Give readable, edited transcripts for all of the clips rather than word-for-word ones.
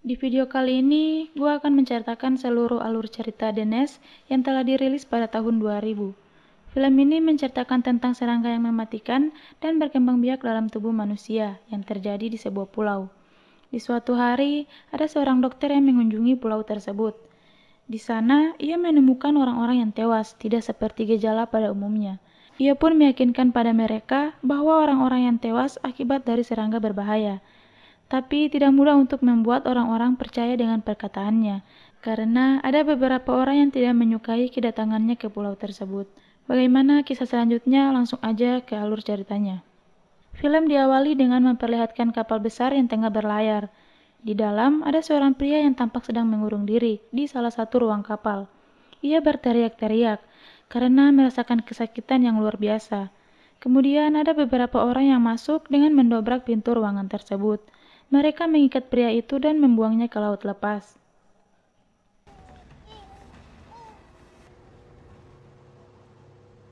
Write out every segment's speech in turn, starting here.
Di video kali ini, gue akan menceritakan seluruh alur cerita The Nest yang telah dirilis pada tahun 2000. Film ini menceritakan tentang serangga yang mematikan dan berkembang biak dalam tubuh manusia yang terjadi di sebuah pulau. Di suatu hari, ada seorang dokter yang mengunjungi pulau tersebut. Di sana, ia menemukan orang-orang yang tewas, tidak seperti gejala pada umumnya. Ia pun meyakinkan pada mereka bahwa orang-orang yang tewas akibat dari serangga berbahaya. Tapi tidak mudah untuk membuat orang-orang percaya dengan perkataannya, karena ada beberapa orang yang tidak menyukai kedatangannya ke pulau tersebut. Bagaimana kisah selanjutnya? Langsung aja ke alur ceritanya. Film diawali dengan memperlihatkan kapal besar yang tengah berlayar. Di dalam ada seorang pria yang tampak sedang mengurung diri di salah satu ruang kapal. Ia berteriak-teriak karena merasakan kesakitan yang luar biasa. Kemudian ada beberapa orang yang masuk dengan mendobrak pintu ruangan tersebut. Mereka mengikat pria itu dan membuangnya ke laut lepas.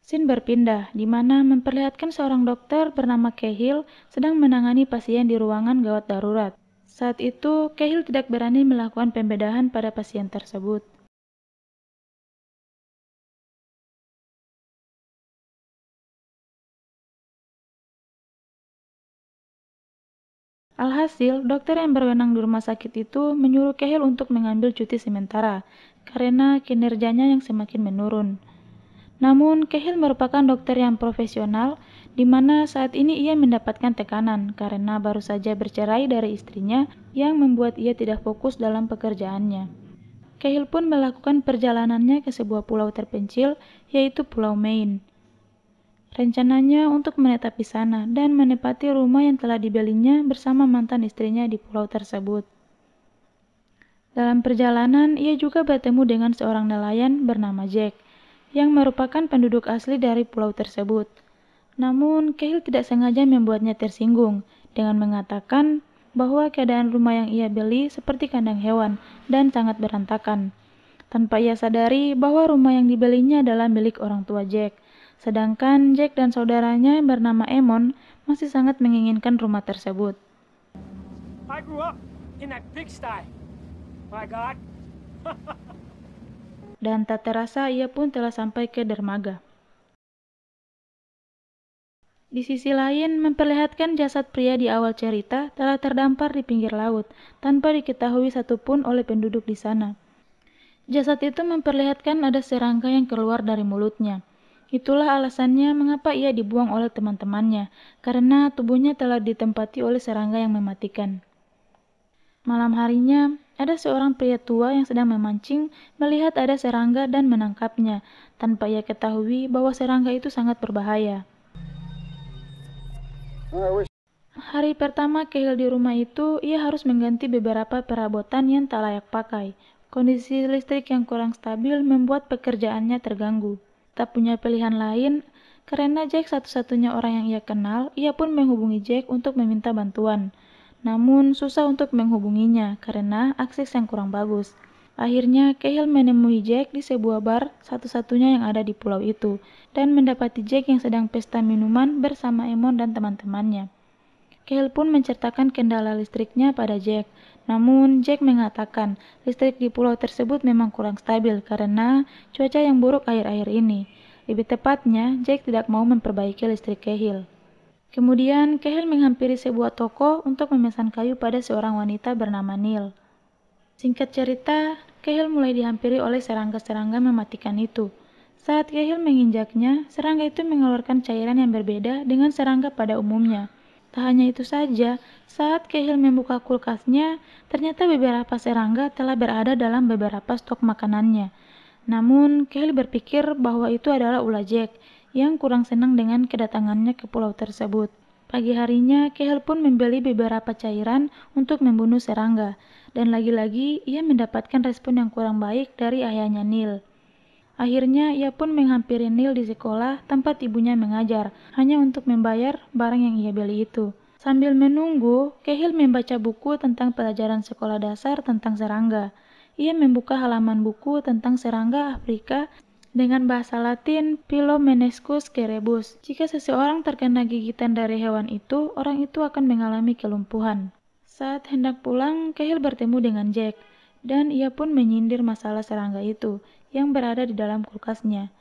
Scene berpindah, di mana memperlihatkan seorang dokter bernama Cahill sedang menangani pasien di ruangan gawat darurat. Saat itu, Cahill tidak berani melakukan pembedahan pada pasien tersebut. Alhasil, dokter yang berwenang di rumah sakit itu menyuruh Cahill untuk mengambil cuti sementara, karena kinerjanya yang semakin menurun. Namun, Cahill merupakan dokter yang profesional, di mana saat ini ia mendapatkan tekanan karena baru saja bercerai dari istrinya yang membuat ia tidak fokus dalam pekerjaannya. Cahill pun melakukan perjalanannya ke sebuah pulau terpencil, yaitu Pulau Maine. Rencananya untuk menetap di sana dan menempati rumah yang telah dibelinya bersama mantan istrinya di pulau tersebut. Dalam perjalanan, ia juga bertemu dengan seorang nelayan bernama Jack, yang merupakan penduduk asli dari pulau tersebut. Namun, Cahill tidak sengaja membuatnya tersinggung dengan mengatakan bahwa keadaan rumah yang ia beli seperti kandang hewan dan sangat berantakan. Tanpa ia sadari bahwa rumah yang dibelinya adalah milik orang tua Jack. Sedangkan Jack dan saudaranya bernama Emon masih sangat menginginkan rumah tersebut. I grew up in that pigsty. My God. Dan tak terasa ia pun telah sampai ke dermaga. Di sisi lain, memperlihatkan jasad pria di awal cerita telah terdampar di pinggir laut, tanpa diketahui satupun oleh penduduk di sana. Jasad itu memperlihatkan ada serangga yang keluar dari mulutnya. Itulah alasannya mengapa ia dibuang oleh teman-temannya, karena tubuhnya telah ditempati oleh serangga yang mematikan. Malam harinya, ada seorang pria tua yang sedang memancing melihat ada serangga dan menangkapnya, tanpa ia ketahui bahwa serangga itu sangat berbahaya. Hari pertama Cahill di rumah itu, ia harus mengganti beberapa perabotan yang tak layak pakai. Kondisi listrik yang kurang stabil membuat pekerjaannya terganggu. Tak punya pilihan lain, karena Jack satu-satunya orang yang ia kenal, ia pun menghubungi Jack untuk meminta bantuan. Namun, susah untuk menghubunginya karena akses yang kurang bagus. Akhirnya, Cahill menemui Jack di sebuah bar satu-satunya yang ada di pulau itu, dan mendapati Jack yang sedang pesta minuman bersama Emon dan teman-temannya. Cahill pun menceritakan kendala listriknya pada Jack. Namun, Jack mengatakan listrik di pulau tersebut memang kurang stabil karena cuaca yang buruk akhir-akhir ini. Lebih tepatnya, Jack tidak mau memperbaiki listrik Cahill. Kemudian, Cahill menghampiri sebuah toko untuk memesan kayu pada seorang wanita bernama Neil. Singkat cerita, Cahill mulai dihampiri oleh serangga-serangga mematikan itu. Saat Cahill menginjaknya, serangga itu mengeluarkan cairan yang berbeda dengan serangga pada umumnya. Tak hanya itu saja, saat Cahill membuka kulkasnya, ternyata beberapa serangga telah berada dalam beberapa stok makanannya. Namun, Cahill berpikir bahwa itu adalah ulah Jack, yang kurang senang dengan kedatangannya ke pulau tersebut. Pagi harinya, Cahill pun membeli beberapa cairan untuk membunuh serangga, dan lagi-lagi ia mendapatkan respon yang kurang baik dari ayahnya Neil. Akhirnya, ia pun menghampiri Neil di sekolah tempat ibunya mengajar, hanya untuk membayar barang yang ia beli itu. Sambil menunggu, Cahill membaca buku tentang pelajaran sekolah dasar tentang serangga. Ia membuka halaman buku tentang serangga Afrika dengan bahasa Latin Philomenescus kerebus. Jika seseorang terkena gigitan dari hewan itu, orang itu akan mengalami kelumpuhan. Saat hendak pulang, Cahill bertemu dengan Jack, dan ia pun menyindir masalah serangga itu yang berada di dalam kulkasnya,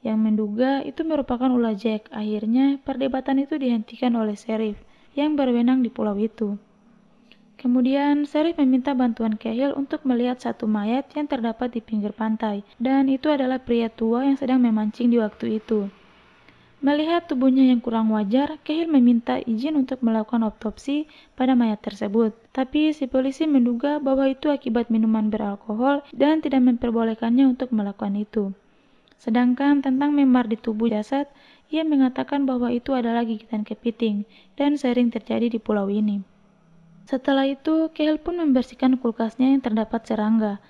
yang menduga itu merupakan ulah Jack. Akhirnya, perdebatan itu dihentikan oleh Sheriff yang berwenang di pulau itu. Kemudian, Sheriff meminta bantuan Cahill untuk melihat satu mayat yang terdapat di pinggir pantai, dan itu adalah pria tua yang sedang memancing di waktu itu. Melihat tubuhnya yang kurang wajar, Cahill meminta izin untuk melakukan otopsi pada mayat tersebut. Tapi si polisi menduga bahwa itu akibat minuman beralkohol dan tidak memperbolehkannya untuk melakukan itu. Sedangkan tentang memar di tubuh jasad, ia mengatakan bahwa itu adalah gigitan kepiting dan sering terjadi di pulau ini. Setelah itu, Cahill pun membersihkan kulkasnya yang terdapat serangga.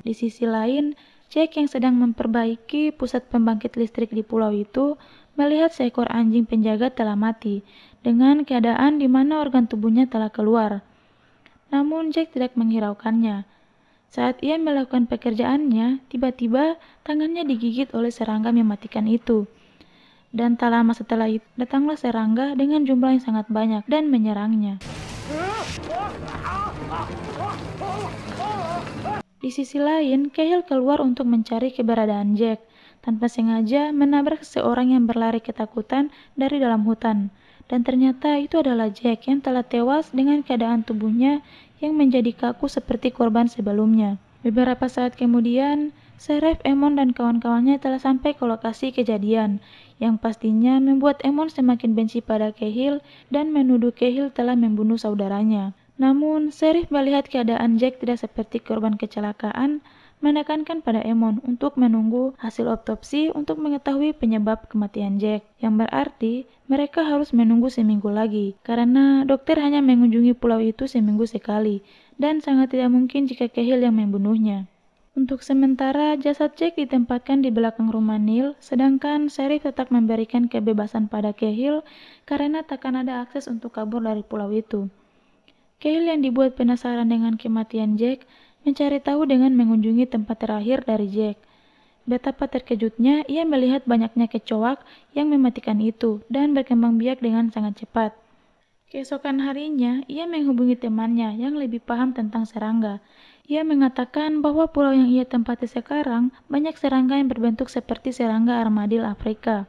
Di sisi lain, Jack yang sedang memperbaiki pusat pembangkit listrik di pulau itu melihat seekor anjing penjaga telah mati, dengan keadaan di mana organ tubuhnya telah keluar. Namun Jack tidak menghiraukannya. Saat ia melakukan pekerjaannya, tiba-tiba tangannya digigit oleh serangga mematikan itu. Dan tak lama setelah itu, datanglah serangga dengan jumlah yang sangat banyak dan menyerangnya. Di sisi lain, Cahill keluar untuk mencari keberadaan Jack, tanpa sengaja menabrak seseorang yang berlari ketakutan dari dalam hutan. Dan ternyata itu adalah Jack yang telah tewas dengan keadaan tubuhnya yang menjadi kaku seperti korban sebelumnya. Beberapa saat kemudian, Sheriff Emon dan kawan-kawannya telah sampai ke lokasi kejadian, yang pastinya membuat Emon semakin benci pada Cahill dan menuduh Cahill telah membunuh saudaranya. Namun, Sheriff melihat keadaan Jack tidak seperti korban kecelakaan, menekankan pada Emon untuk menunggu hasil otopsi untuk mengetahui penyebab kematian Jack, yang berarti mereka harus menunggu seminggu lagi, karena dokter hanya mengunjungi pulau itu seminggu sekali, dan sangat tidak mungkin jika Cahill yang membunuhnya. Untuk sementara, jasad Jack ditempatkan di belakang rumah Neil, sedangkan Sheriff tetap memberikan kebebasan pada Cahill karena takkan ada akses untuk kabur dari pulau itu. Cahill yang dibuat penasaran dengan kematian Jack, mencari tahu dengan mengunjungi tempat terakhir dari Jack. Betapa terkejutnya ia melihat banyaknya kecoak yang mematikan itu dan berkembang biak dengan sangat cepat. Keesokan harinya, ia menghubungi temannya yang lebih paham tentang serangga. Ia mengatakan bahwa pulau yang ia tempati sekarang banyak serangga yang berbentuk seperti serangga armadil Afrika.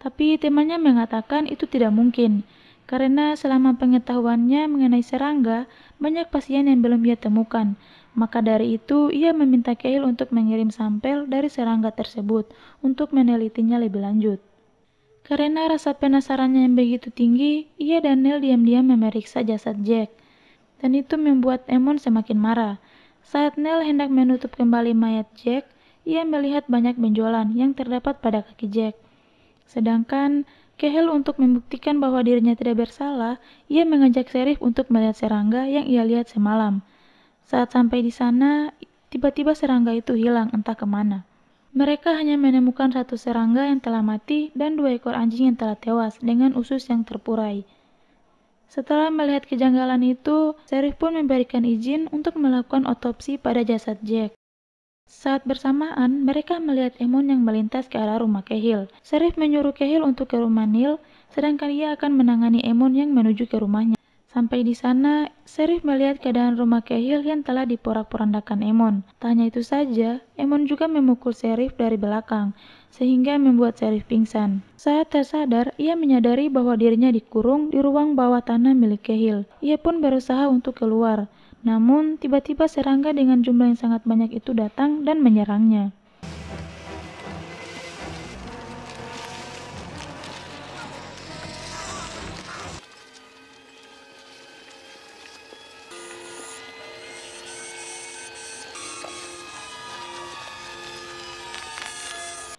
Tapi temannya mengatakan itu tidak mungkin, karena selama pengetahuannya mengenai serangga, banyak pasien yang belum ia temukan. Maka dari itu, ia meminta Cahill untuk mengirim sampel dari serangga tersebut untuk menelitinya lebih lanjut. Karena rasa penasarannya yang begitu tinggi, ia dan Neil diam-diam memeriksa jasad Jack. Dan itu membuat Emon semakin marah. Saat Neil hendak menutup kembali mayat Jack, ia melihat banyak benjolan yang terdapat pada kaki Jack. Sedangkan Cahill untuk membuktikan bahwa dirinya tidak bersalah, ia mengajak Sheriff untuk melihat serangga yang ia lihat semalam. Saat sampai di sana, tiba-tiba serangga itu hilang entah kemana. Mereka hanya menemukan satu serangga yang telah mati dan 2 ekor anjing yang telah tewas dengan usus yang terpurai. Setelah melihat kejanggalan itu, Sheriff pun memberikan izin untuk melakukan otopsi pada jasad Jack. Saat bersamaan, mereka melihat Emon yang melintas ke arah rumah Cahill. Sheriff menyuruh Cahill untuk ke rumah Neil, sedangkan ia akan menangani Emon yang menuju ke rumahnya. Sampai di sana, Sheriff melihat keadaan rumah Cahill yang telah diporak-porandakan Emon. Tak hanya itu saja, Emon juga memukul Sheriff dari belakang, sehingga membuat Sheriff pingsan. Saat tersadar, ia menyadari bahwa dirinya dikurung di ruang bawah tanah milik Cahill. Ia pun berusaha untuk keluar. Namun, tiba-tiba serangga dengan jumlah yang sangat banyak itu datang dan menyerangnya.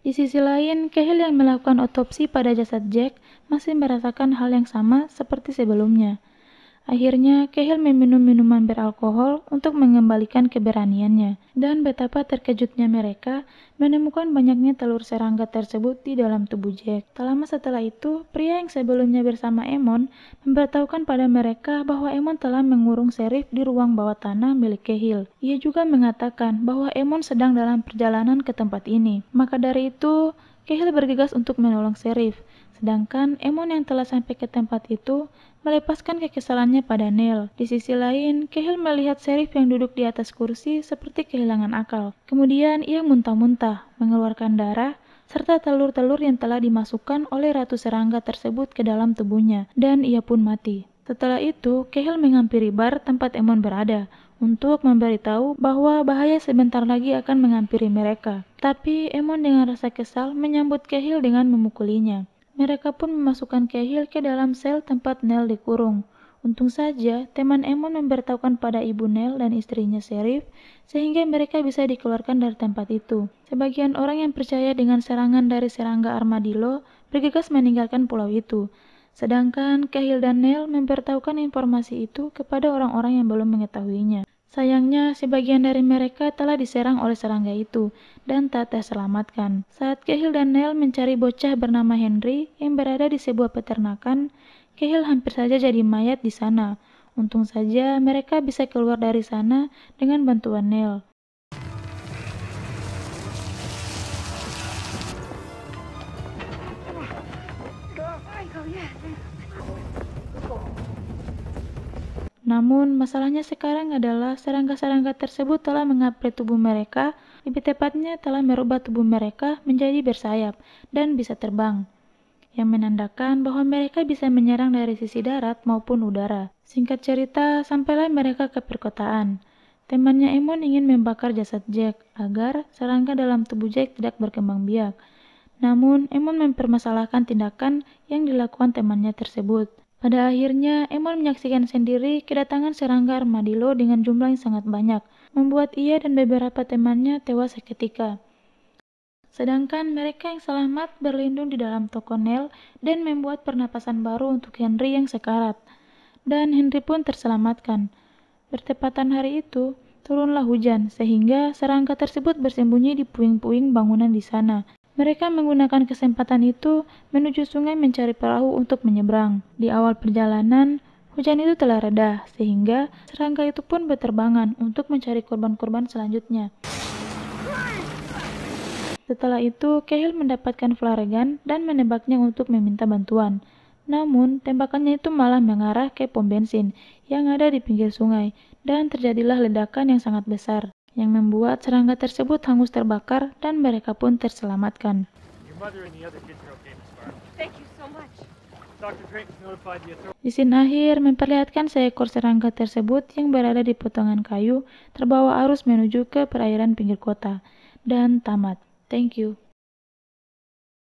Di sisi lain, Cahill yang melakukan otopsi pada jasad Jack masih merasakan hal yang sama seperti sebelumnya. Akhirnya, Cahill meminum minuman beralkohol untuk mengembalikan keberaniannya. Dan betapa terkejutnya mereka menemukan banyaknya telur serangga tersebut di dalam tubuh Jack. Tak lama setelah itu, pria yang sebelumnya bersama Emon memberitahukan pada mereka bahwa Emon telah mengurung Sheriff di ruang bawah tanah milik Cahill. Ia juga mengatakan bahwa Emon sedang dalam perjalanan ke tempat ini. Maka dari itu, Cahill bergegas untuk menolong Sheriff, sedangkan Emon yang telah sampai ke tempat itu melepaskan kekesalannya pada Neil. Di sisi lain, Cahill melihat Sheriff yang duduk di atas kursi seperti kehilangan akal. Kemudian ia muntah-muntah, mengeluarkan darah, serta telur-telur yang telah dimasukkan oleh ratu serangga tersebut ke dalam tubuhnya, dan ia pun mati. Setelah itu, Cahill menghampiri bar tempat Emon berada, untuk memberitahu bahwa bahaya sebentar lagi akan menghampiri mereka. Tapi Emon dengan rasa kesal menyambut Cahill dengan memukulinya. Mereka pun memasukkan Cahill ke dalam sel tempat Neil dikurung. Untung saja, teman Emon memberitahukan pada ibu Neil dan istrinya Sheriff, sehingga mereka bisa dikeluarkan dari tempat itu. Sebagian orang yang percaya dengan serangan dari serangga armadillo bergegas meninggalkan pulau itu. Sedangkan Cahill dan Neil memberitahukan informasi itu kepada orang-orang yang belum mengetahuinya. Sayangnya, sebagian dari mereka telah diserang oleh serangga itu dan tak terselamatkan. Saat Cahill dan Neil mencari bocah bernama Henry yang berada di sebuah peternakan, Cahill hampir saja jadi mayat di sana. Untung saja mereka bisa keluar dari sana dengan bantuan Neil. Namun, masalahnya sekarang adalah serangga-serangga tersebut telah mengapret tubuh mereka, lebih tepatnya telah merubah tubuh mereka menjadi bersayap dan bisa terbang, yang menandakan bahwa mereka bisa menyerang dari sisi darat maupun udara. Singkat cerita, sampailah mereka ke perkotaan. Temannya Emon ingin membakar jasad Jack agar serangga dalam tubuh Jack tidak berkembang biak. Namun, Emon mempermasalahkan tindakan yang dilakukan temannya tersebut. Pada akhirnya, Emon menyaksikan sendiri kedatangan serangga armadillo dengan jumlah yang sangat banyak, membuat ia dan beberapa temannya tewas seketika. Sedangkan mereka yang selamat berlindung di dalam toko Neil dan membuat pernapasan baru untuk Henry yang sekarat. Dan Henry pun terselamatkan. Bertepatan hari itu, turunlah hujan, sehingga serangga tersebut bersembunyi di puing-puing bangunan di sana. Mereka menggunakan kesempatan itu menuju sungai mencari perahu untuk menyeberang. Di awal perjalanan, hujan itu telah reda, sehingga serangga itu pun berterbangan untuk mencari korban-korban selanjutnya. Setelah itu, Cahill mendapatkan flare gun dan menembaknya untuk meminta bantuan. Namun, tembakannya itu malah mengarah ke pom bensin yang ada di pinggir sungai, dan terjadilah ledakan yang sangat besar, yang membuat serangga tersebut hangus terbakar dan mereka pun terselamatkan. Di scene akhir memperlihatkan seekor serangga tersebut yang berada di potongan kayu terbawa arus menuju ke perairan pinggir kota, dan tamat. Thank you.